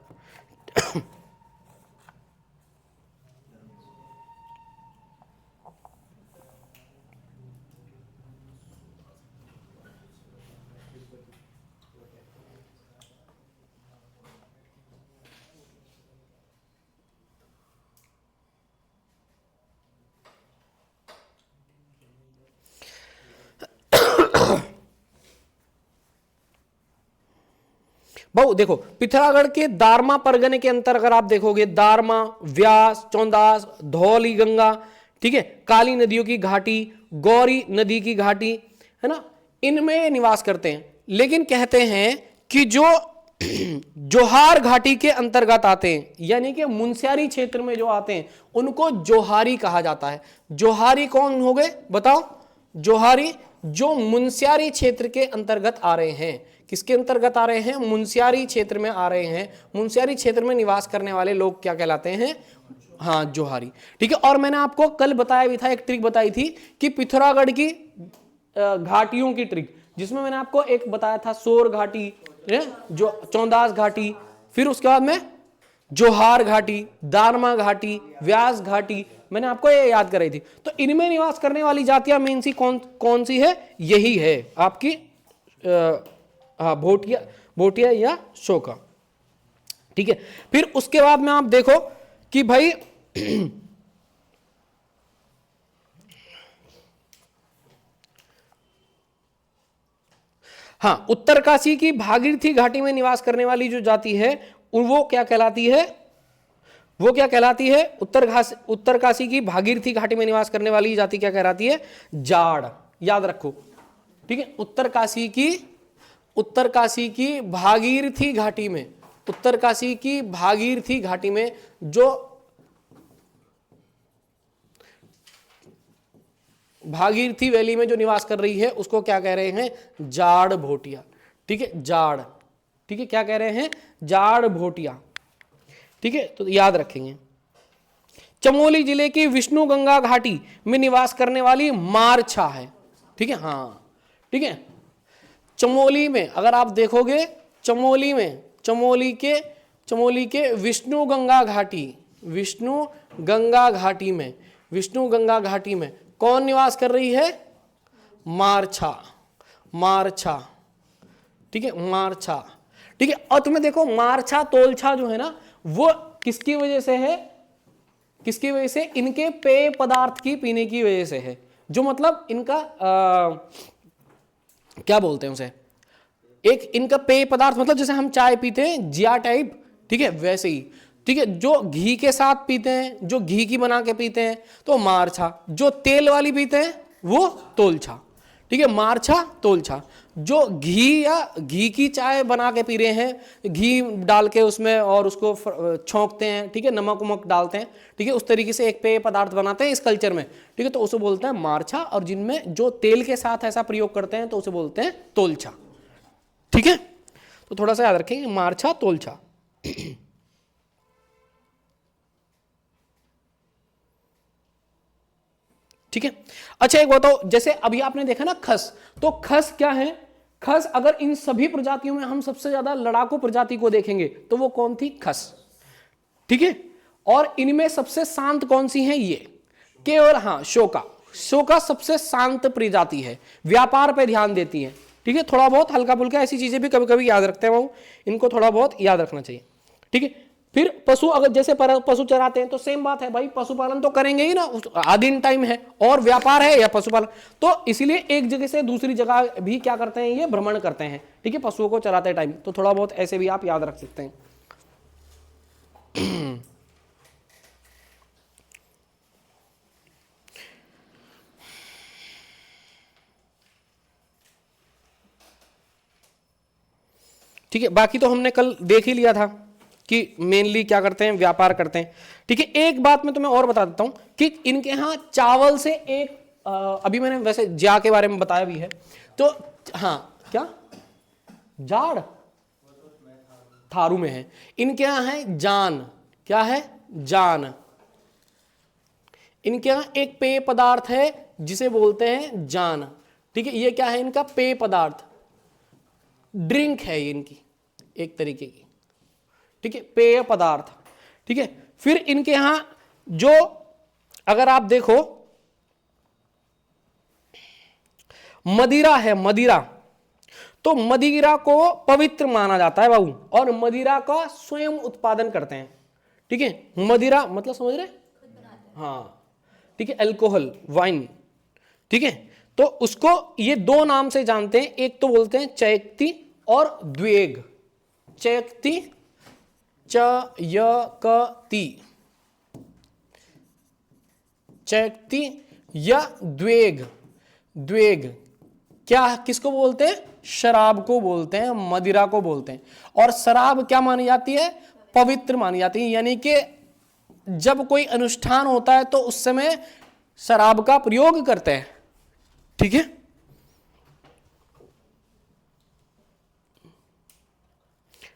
बहु देखो, पिथौरागढ़ के दारमा परगने के अंतर अगर आप देखोगे, दारमा, व्यास, चौंदास, धौली गंगा, ठीक है, काली नदियों की घाटी, गौरी नदी की घाटी, है ना, इनमें निवास करते हैं। लेकिन कहते हैं कि जो जोहार घाटी के अंतर्गत आते हैं, यानी कि मुनस्यारी क्षेत्र में जो आते हैं, उनको जोहारी कहा जाता है। जोहारी कौन हो गए बताओ? जोहारी जो मुनस्यारी क्षेत्र के अंतर्गत आ रहे हैं। किसके अंतर्गत आ रहे हैं? मुनस्यारी क्षेत्र में आ रहे हैं। मुनस्यारी क्षेत्र में निवास करने वाले लोग क्या कहलाते हैं? हाँ, जोहारी, ठीक है। और मैंने आपको कल बताया भी था, एक ट्रिक बताई थी कि पिथौरागढ़ की घाटियों की ट्रिक, जिसमें मैंने आपको एक बताया था सोर घाटी, जो चौंदास घाटी, फिर उसके बाद में जोहार घाटी, दारमा घाटी, व्यास घाटी, मैंने आपको ये याद कराई थी। तो इनमें निवास करने वाली जातियां मेन सी कौन सी है? यही है आपकी भोटिया या शोका, ठीक है। फिर उसके बाद में आप देखो कि भाई हाँ, उत्तरकाशी की भागीरथी घाटी में निवास करने वाली जो जाति है वो क्या कहलाती है? वो क्या कहलाती है? उत्तरकाशी की भागीरथी घाटी में निवास करने वाली जाति क्या कहलाती है? जाड़, याद रखो, ठीक है। उत्तरकाशी की भागीरथी घाटी में, उत्तरकाशी की भागीरथी घाटी में जो भागीरथी वैली में जो निवास कर रही है उसको क्या कह रहे हैं? जाड़ भोटिया, ठीक है, जाड़, ठीक है, क्या कह रहे हैं? जाड़ भोटिया, ठीक है, तो याद रखेंगे। चमोली जिले की विष्णु गंगा घाटी में निवास करने वाली मारछा है। ठीक है, हाँ ठीक है। चमोली में अगर आप देखोगे, चमोली में चमोली के विष्णु गंगा घाटी में कौन निवास कर रही है? मारछा। ठीक है, मारछा। ठीक है, और तुम्हें देखो मारछा तोलछा जो है ना, वो किसकी वजह से है? किसकी वजह से? इनके पेय पदार्थ की पीने की वजह से है। जो मतलब इनका क्या बोलते हैं उसे, एक इनका पेय पदार्थ, मतलब जैसे हम चाय पीते हैं जिया टाइप, ठीक है, वैसे ही। ठीक है, जो घी के साथ पीते हैं, जो घी की बना के पीते हैं तो मारछा, जो तेल वाली पीते हैं वो तोलछा। ठीक है, मारछा तोलछा। जो घी की चाय बना के पी रहे हैं, घी डाल के उसमें और उसको छौंकते हैं, ठीक है, नमक उमक डालते हैं, ठीक है, उस तरीके से एक पेय पदार्थ बनाते हैं इस कल्चर में, ठीक है, तो उसे बोलते हैं मारछा। और जिनमें जो तेल के साथ ऐसा प्रयोग करते हैं तो उसे बोलते हैं तोलछा। ठीक है, तो थोड़ा सा याद रखेंगे, मारछा तोलछा। ठीक है, अच्छा एक बताओ, जैसे अभी आपने देखा ना खस, तो खस क्या है? खस, अगर इन सभी प्रजातियों में हम सबसे ज्यादा लड़ाकू प्रजाति को देखेंगे तो वो कौन थी? खस। ठीक है, और इनमें सबसे शांत कौन सी है? ये केवल, हाँ, शोका सबसे शांत प्रजाति है, व्यापार पे ध्यान देती है। ठीक है, थोड़ा बहुत हल्का फुल्का ऐसी चीजें भी कभी कभी याद रखते हैं, वो इनको थोड़ा बहुत याद रखना चाहिए। ठीक है, फिर पशु, अगर जैसे पशु चराते हैं तो सेम बात है भाई, पशुपालन तो करेंगे ही ना, आदिम टाइम है और व्यापार है या पशुपालन, तो इसीलिए एक जगह से दूसरी जगह भी क्या करते हैं, ये भ्रमण करते हैं। ठीक है, पशुओं को चराते टाइम, तो थोड़ा बहुत ऐसे भी आप याद रख सकते हैं। ठीक है, बाकी तो हमने कल देख ही लिया था कि मेनली क्या करते हैं, व्यापार करते हैं। ठीक है, एक बात मैं तुम्हें और बता देता हूं कि इनके यहां चावल से एक अभी मैंने वैसे ज्या के बारे में बताया भी है, तो हाँ, क्या जाड़ थारू में है, इनके यहां है जान। क्या है? जान। इनके यहां एक पेय पदार्थ है जिसे बोलते हैं जान। ठीक है, ये क्या है? इनका पेय पदार्थ, ड्रिंक है ये इनकी एक तरीके की। ठीक है, पेय पदार्थ। ठीक है, फिर इनके यहां जो, अगर आप देखो, मदिरा है, मदिरा, तो मदिरा को पवित्र माना जाता है बाबू, और मदिरा का स्वयं उत्पादन करते हैं। ठीक है, मदिरा मतलब समझ रहे? हाँ, ठीक है, अल्कोहल, वाइन। ठीक है, तो उसको ये दो नाम से जानते हैं, एक तो बोलते हैं चैक्ति और द्वेग। चैक्ति, चयकति, चैक्ति या द्वेग। द्वेग क्या, किसको बोलते हैं? शराब को बोलते हैं, मदिरा को बोलते हैं। और शराब क्या मानी जाती है? पवित्र मानी जाती है, यानी कि जब कोई अनुष्ठान होता है तो उस समय शराब का प्रयोग करते हैं। ठीक है,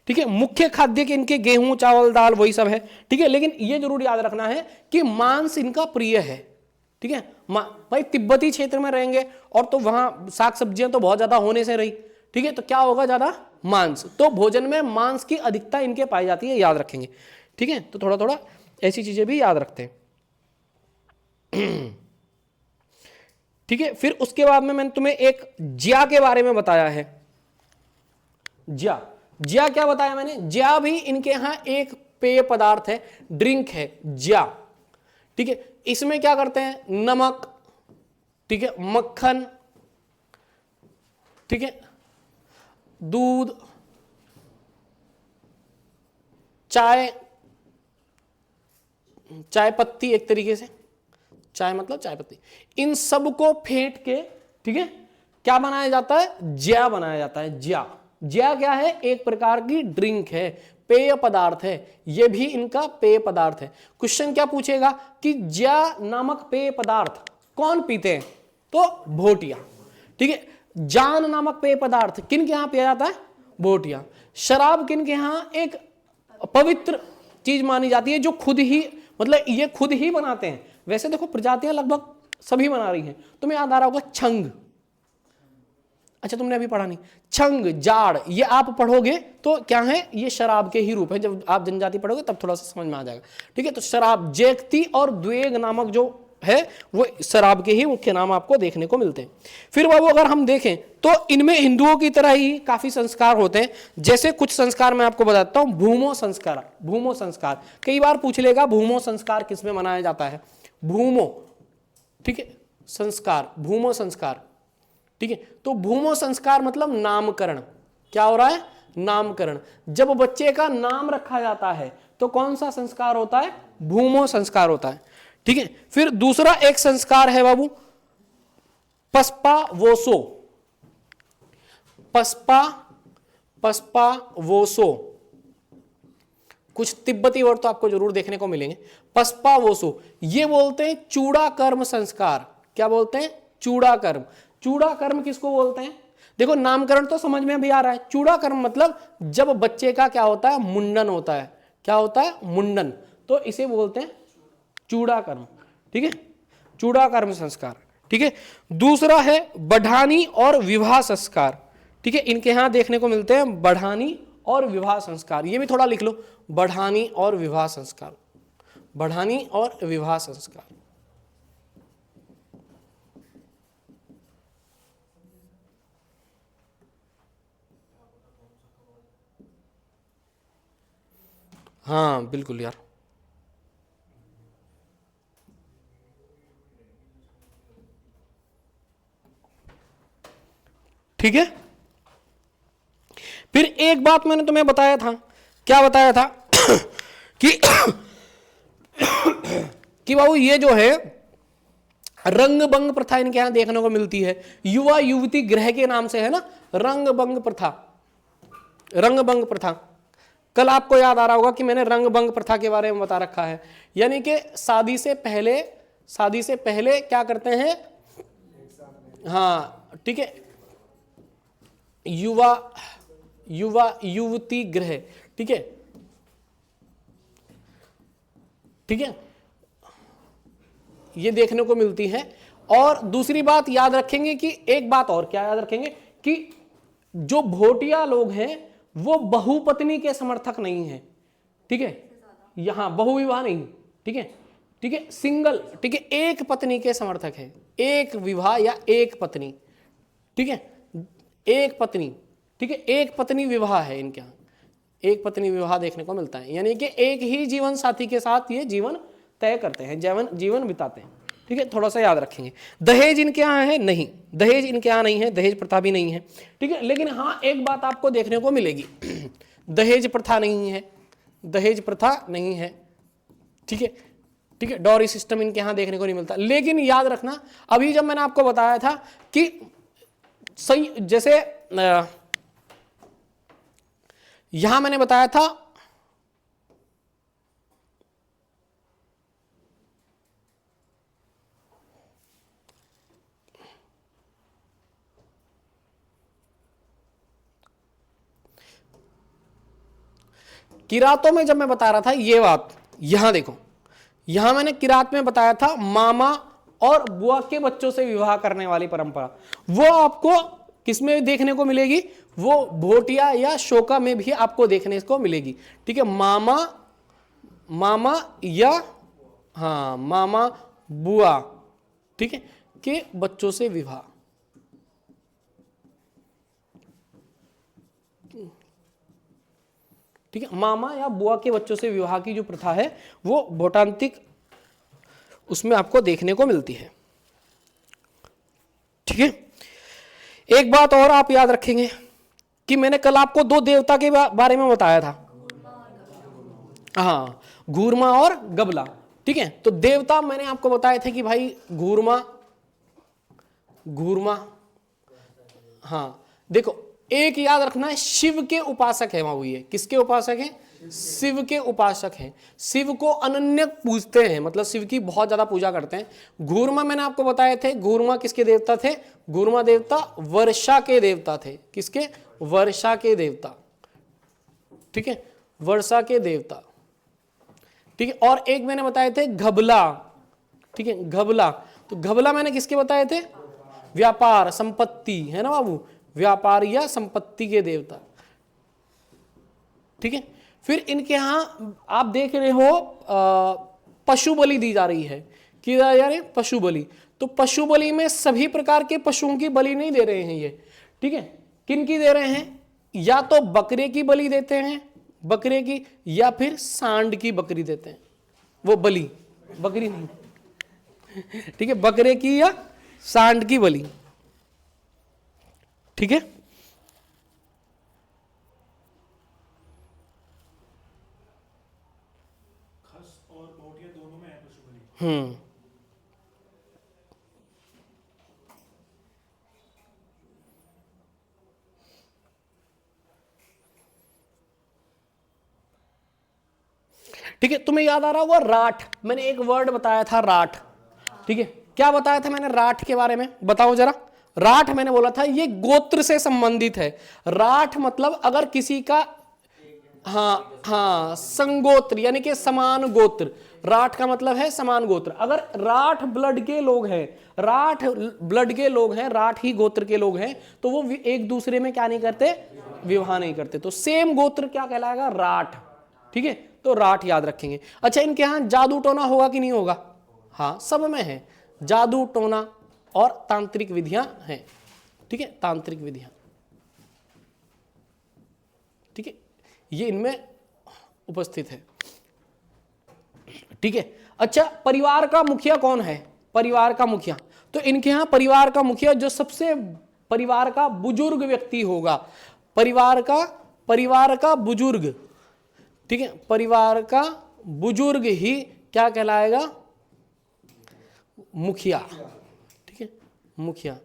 ठीक है, मुख्य खाद्य के इनके गेहूं, चावल, दाल, वही सब है। ठीक है, लेकिन ये जरूर याद रखना है कि मांस इनका प्रिय है। ठीक है, भाई तिब्बती क्षेत्र में रहेंगे और तो वहां साग सब्जियां तो बहुत ज्यादा होने से रही। ठीक है, तो क्या होगा? ज्यादा मांस, तो भोजन में मांस की अधिकता इनके पाई जाती है, याद रखेंगे। ठीक है, तो थोड़ा थोड़ा ऐसी चीजें भी याद रखते हैं। ठीक है, फिर उसके बाद में मैंने तुम्हें एक ज्या के बारे में बताया है। ज्या, ज्या क्या बताया मैंने? ज्या भी इनके यहां एक पेय पदार्थ है, ड्रिंक है, ज्या। ठीक है, इसमें क्या करते हैं? नमक, ठीक है, मक्खन, ठीक है, दूध, चाय, चाय पत्ती, एक तरीके से चाय मतलब चाय पत्ती, इन सब को फेंट के, ठीक है, क्या बनाया जाता है? ज्या बनाया जाता है। ज्या, ज्या क्या है? एक प्रकार की ड्रिंक है, पेय पदार्थ है, यह भी इनका पेय पदार्थ है। क्वेश्चन क्या पूछेगा कि ज्या नामक पेय पदार्थ कौन पीते हैं? तो भोटिया। ठीक है, जान नामक पेय पदार्थ किन के यहां पिया जाता है? भोटिया। शराब किन के यहां एक पवित्र चीज मानी जाती है जो खुद ही, मतलब ये खुद ही बनाते हैं। वैसे देखो प्रजातियां लगभग सभी बना रही हैं। तुम्हें याद आ रहा होगा छंग, अच्छा तुमने अभी पढ़ा नहीं, छंग, जाड़, ये आप पढ़ोगे तो क्या है, ये शराब के ही रूप है। जब आप जनजाति पढ़ोगे तब थोड़ा सा समझ में आ जाएगा। ठीक है, तो शराब, जेक्ती और द्वेग नामक जो है वो शराब के ही मुख्य नाम आपको देखने को मिलते हैं। फिर बाबू अगर हम देखें तो इनमें हिंदुओं की तरह ही काफी संस्कार होते हैं। जैसे कुछ संस्कार मैं आपको बताता हूं, भूमो संस्कार। भूमो संस्कार कई बार पूछ लेगा, भूमो संस्कार किसमें मनाया जाता है, भूमो, ठीक है, संस्कार, भूमो संस्कार। ठीक है, तो भूमो संस्कार मतलब नामकरण। क्या हो रहा है, नामकरण। जब बच्चे का नाम रखा जाता है तो कौन सा संस्कार होता है, भूमो संस्कार होता है। ठीक है, फिर दूसरा एक संस्कार है बाबू पस्पा वोसो। पस्पा, पस्पा वोसो, कुछ तिब्बती वर्ड तो आपको जरूर देखने को मिलेंगे। पस्पा वोसो, ये बोलते हैं चूड़ा कर्म संस्कार। क्या बोलते हैं, चूड़ा कर्म। चूड़ा कर्म किसको बोलते हैं, देखो नामकरण तो समझ में भी आ रहा है, चूड़ा कर्म मतलब जब बच्चे का क्या होता है, मुंडन होता है। क्या होता है, मुंडन, तो इसे बोलते हैं चूड़ा कर्म। ठीक है, चूड़ा कर्म संस्कार। ठीक है, दूसरा है बढ़ानी और विवाह संस्कार। ठीक है, इनके यहां देखने को मिलते हैं बढ़ानी और विवाह संस्कार। ये भी थोड़ा लिख लो, बढ़ानी और विवाह संस्कार, बढ़ानी और विवाह संस्कार। हाँ बिल्कुल यार, ठीक है। फिर एक बात मैंने तुम्हें बताया था, क्या बताया था कि कि बाबू ये जो है रंग बंग प्रथा इनके यहां देखने को मिलती है। युवा युवती गृह के नाम से है ना, रंग बंग प्रथा, रंग बंग प्रथा। कल आपको याद आ रहा होगा कि मैंने रंग बंग प्रथा के बारे में बता रखा है, यानी कि शादी से पहले क्या करते हैं, हाँ ठीक है, युवा युवती गृह। ठीक है, ठीक है, ये देखने को मिलती है। और दूसरी बात याद रखेंगे कि एक बात और क्या याद रखेंगे कि जो भोटिया लोग हैं वो बहुपत्नी के समर्थक नहीं है। ठीक है, यहां बहुविवाह नहीं, ठीक है, ठीक है, सिंगल, ठीक है, एक पत्नी के समर्थक है, एक विवाह या एक पत्नी। ठीक है, एक पत्नी, ठीक है, एक पत्नी विवाह है इनके यहाँ, एक पत्नी विवाह देखने को मिलता है, यानी कि एक ही जीवन साथी के साथ ये जीवन तय करते हैं, जीवन बिताते हैं। ठीक है, थोड़ा सा याद रखेंगे। दहेज इनके यहाँ है नहीं, दहेज इनके यहाँ नहीं है, दहेज प्रथा भी नहीं है। ठीक है, लेकिन हाँ एक बात आपको देखने को मिलेगी, दहेज प्रथा नहीं है, दहेज प्रथा नहीं है। ठीक है, ठीक है, डॉरी सिस्टम इनके यहाँ देखने को नहीं मिलता। लेकिन याद रखना, अभी जब मैंने आपको बताया था कि सही, जैसे यहां मैंने बताया था किरातों में, जब मैं बता रहा था ये बात, यहां देखो, यहां मैंने किरात में बताया था मामा और बुआ के बच्चों से विवाह करने वाली परंपरा, वो आपको किसमें देखने को मिलेगी, वो भोटिया या शोका में भी आपको देखने को मिलेगी। ठीक है, मामा या हाँ मामा बुआ, ठीक है, के बच्चों से विवाह। ठीक है, मामा या बुआ के बच्चों से विवाह की जो प्रथा है वो भोटांतिक उसमें आपको देखने को मिलती है। ठीक है, एक बात और आप याद रखेंगे कि मैंने कल आपको दो देवता के बारे में बताया था, हाँ घूरमा और गबला। ठीक है, तो देवता मैंने आपको बताए थे कि भाई घूरमा, हाँ देखो एक याद रखना है, शिव के उपासक है वहां, ये किसके उपासक हैं, शिव के उपासक हैं, शिव को अनन्य पूजते हैं, मतलब शिव की बहुत ज्यादा पूजा करते हैं। घूरमा मैंने आपको बताए थे, घूरमा किसके देवता थे, घूरमा देवता वर्षा के देवता थे, किसके, वर्षा के देवता। ठीक है, वर्षा के देवता। ठीक है, और एक मैंने बताए थे घबला, ठीक है, घबला। तो घबला मैंने किसके बताए थे? व्यापार, संपत्ति, है ना बाबू, व्यापार या संपत्ति के देवता। ठीक है, फिर इनके यहां आप देख रहे हो पशु बलि दी जा रही है, की जा रही है पशु बलि। तो पशु बलि में सभी प्रकार के पशुओं की बलि नहीं दे रहे हैं ये, ठीक है, किन की दे रहे हैं? या तो बकरे की बलि देते हैं, बकरे की, या फिर सांड की बकरी देते हैं, वो बलि, बकरी नहीं, ठीक है, बकरे की या सांड की बलि। ठीक है, खस और बोटिया दोनों में है पशु बलि। ठीक है, तुम्हें याद आ रहा होगा राठ, मैंने एक वर्ड बताया था राठ, ठीक है, क्या बताया था मैंने राठ के बारे में, बताओ जरा। राठ मैंने बोला था ये गोत्र से संबंधित है। राठ मतलब अगर किसी का, हाँ हाँ, संगोत्र यानी कि समान गोत्र, राठ का मतलब है समान गोत्र। अगर राठ ब्लड के लोग हैं, राठ ब्लड के लोग हैं, राठ ही गोत्र के लोग हैं, तो वो एक दूसरे में क्या नहीं करते? विवाह नहीं करते। तो सेम गोत्र क्या कहलाएगा? राठ। ठीक है, तो राठ याद रखेंगे। अच्छा, इनके यहां जादू टोना होगा कि नहीं होगा? हाँ, सब में है, जादू टोना और तांत्रिक विधियां हैं। ठीक है, तांत्रिक विधियां, ठीक है, ये इनमें उपस्थित है। ठीक है, अच्छा, परिवार का मुखिया कौन है? परिवार का मुखिया, तो इनके यहां परिवार का मुखिया जो सबसे परिवार का बुजुर्ग व्यक्ति होगा, परिवार का बुजुर्ग, ठीक है, परिवार का बुजुर्ग ही क्या कहलाएगा? मुखिया। ठीक है, मुखिया,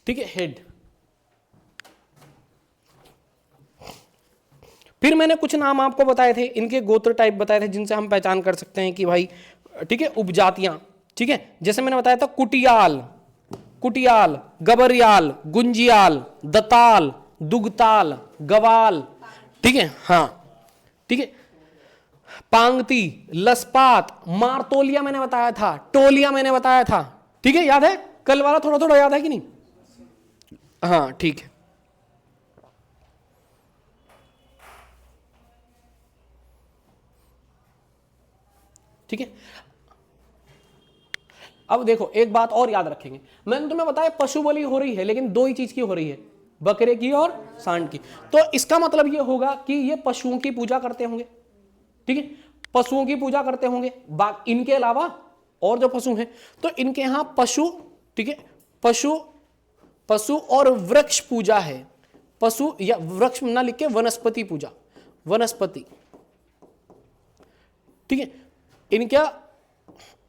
ठीक है, हेड। फिर मैंने कुछ नाम आपको बताए थे, इनके गोत्र टाइप बताए थे जिनसे हम पहचान कर सकते हैं कि भाई, ठीक है, उपजातियां। ठीक है, जैसे मैंने बताया था कुटियाल, कुटियाल, गबरियाल, गुंजियाल, दताल, दुगताल, गवाल। ठीक है, हाँ, ठीक है, पांगती, लसपात, मारतोलिया मैंने बताया था, टोलिया मैंने बताया था। ठीक है, याद है? कल वाला थोड़ा थोड़ा याद है कि नहीं? हाँ, ठीक है। ठीक है, अब देखो एक बात और याद रखेंगे, मैंने तुम्हें बताया पशु बलि हो रही है, लेकिन दो ही चीज की हो रही है, बकरे की और सांड की। तो इसका मतलब ये होगा कि ये पशुओं की पूजा करते होंगे। ठीक है, पशुओं की पूजा करते होंगे, इनके अलावा और जो पशु हैं, तो इनके यहां पशु, ठीक है, पशु और वृक्ष पूजा है। पशु या वृक्ष ना लिख के वनस्पति पूजा, वनस्पति। ठीक है, इनका,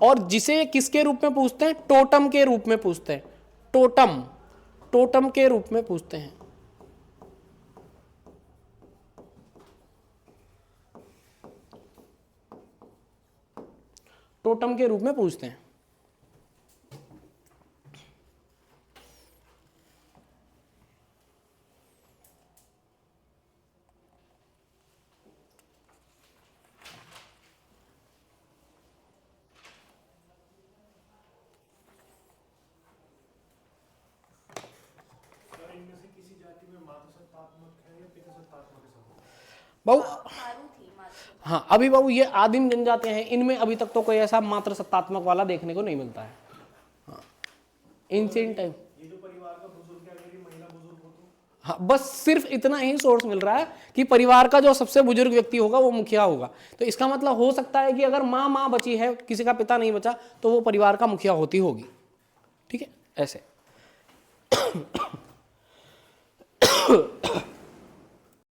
और जिसे किसके रूप में पूछते हैं? टोटम के रूप में पूछते हैं, टोटम, टोटम के रूप में पूछते हैं। टोटम के रूप में पूछते हैं। इनमें से किसी जाति में मातृसत्तात्मक है या पितृसत्तात्मक है? बाबू, हाँ, अभी बाबू ये आदिम जनजातियां हैं, इनमें अभी तक तो कोई ऐसा मात्र सत्तात्मक वाला देखने को नहीं मिलता है। हाँ, एंशिएंट टाइम, ये जो परिवार का बुजुर्ग है, अगर ये महिला बुजुर्ग हो तो? हाँ, बस सिर्फ इतना ही सोर्स मिल रहा है कि परिवार का जो सबसे बुजुर्ग व्यक्ति होगा वो मुखिया होगा। तो इसका मतलब हो सकता है कि अगर माँ बची है, किसी का पिता नहीं बचा, तो वो परिवार का मुखिया होती होगी। ठीक है, ऐसे